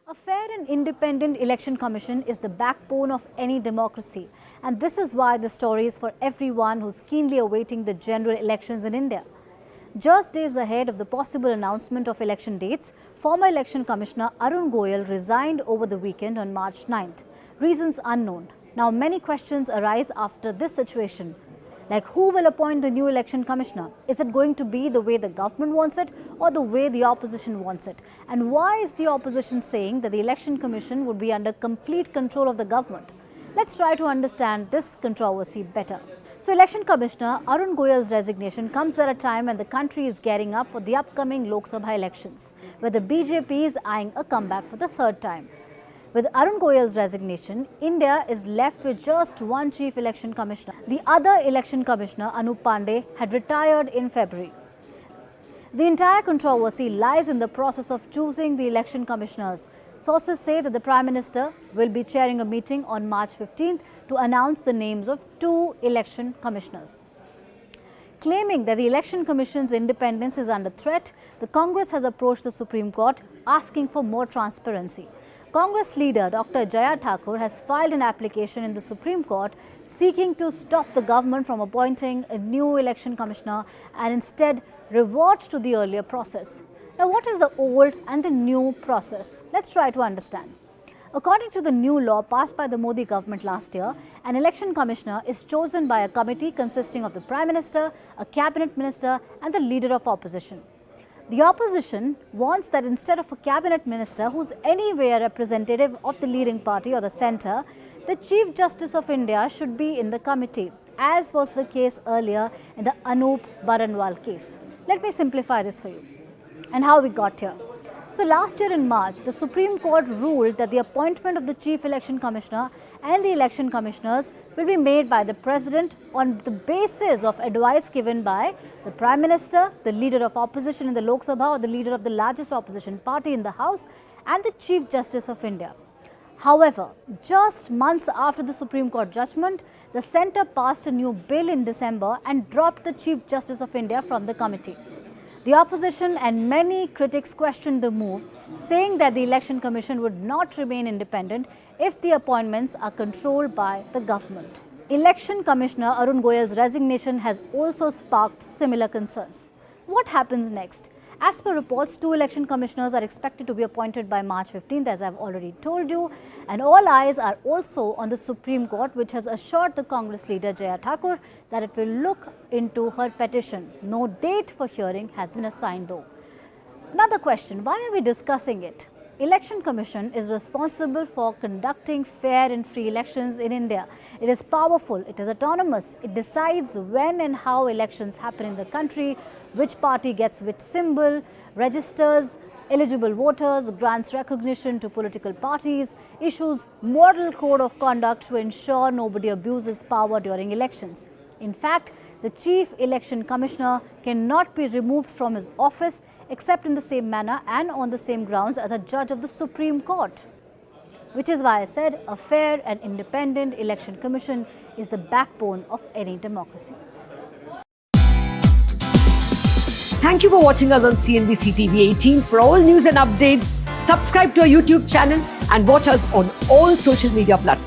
A fair and independent election commission is the backbone of any democracy, and this is why the story is for everyone who's keenly awaiting the general elections in India. Just days ahead of the possible announcement of election dates, former Election Commissioner Arun Goel resigned over the weekend on March 9th. Reasons unknown. Now, many questions arise after this situation. Like, who will appoint the new election commissioner? Is it going to be the way the government wants it or the way the opposition wants it? And why is the opposition saying that the election commission would be under complete control of the government? Let's try to understand this controversy better. So, Election Commissioner Arun Goel's resignation comes at a time when the country is gearing up for the upcoming Lok Sabha elections, where the BJP is eyeing a comeback for the third time. With Arun Goel's resignation, India is left with just one chief election commissioner. The other election commissioner, Anup Pandey, had retired in February. The entire controversy lies in the process of choosing the election commissioners. Sources say that the Prime Minister will be chairing a meeting on March 15th to announce the names of two election commissioners. Claiming that the Election Commission's independence is under threat, the Congress has approached the Supreme Court asking for more transparency. Congress leader Dr. Jaya Thakur has filed an application in the Supreme Court seeking to stop the government from appointing a new election commissioner and instead revert to the earlier process. Now, what is the old and the new process? Let's try to understand. According to the new law passed by the Modi government last year, an election commissioner is chosen by a committee consisting of the Prime Minister, a cabinet minister, and the leader of opposition. The opposition wants that instead of a cabinet minister who's anyway a representative of the leading party or the centre, the Chief Justice of India should be in the committee, as was the case earlier in the Anup Baranwal case. Let me simplify this for you and how we got here. So last year in March, the Supreme Court ruled that the appointment of the Chief Election Commissioner and the election commissioners will be made by the President on the basis of advice given by the Prime Minister, the leader of opposition in the Lok Sabha or the leader of the largest opposition party in the House, and the Chief Justice of India. However, just months after the Supreme Court judgment, the centre passed a new bill in December and dropped the Chief Justice of India from the committee. The opposition and many critics questioned the move, saying that the Election Commission would not remain independent if the appointments are controlled by the government. Election Commissioner Arun Goel's resignation has also sparked similar concerns. What happens next? As per reports, two election commissioners are expected to be appointed by March 15th, as I've already told you, and all eyes are also on the Supreme Court, which has assured the Congress leader Jaya Thakur that it will look into her petition. No date for hearing has been assigned though. Another question, why are we discussing it? Election Commission is responsible for conducting fair and free elections in India. It is powerful, it is autonomous, it decides when and how elections happen in the country, which party gets which symbol, registers eligible voters, grants recognition to political parties, issues model code of conduct to ensure nobody abuses power during elections. In fact, the Chief Election Commissioner cannot be removed from his office except in the same manner and on the same grounds as a judge of the Supreme Court. Which is why I said a fair and independent election commission is the backbone of any democracy. Thank you for watching us on CNBC TV18. For all news and updates, subscribe to our YouTube channel and watch us on all social media platforms.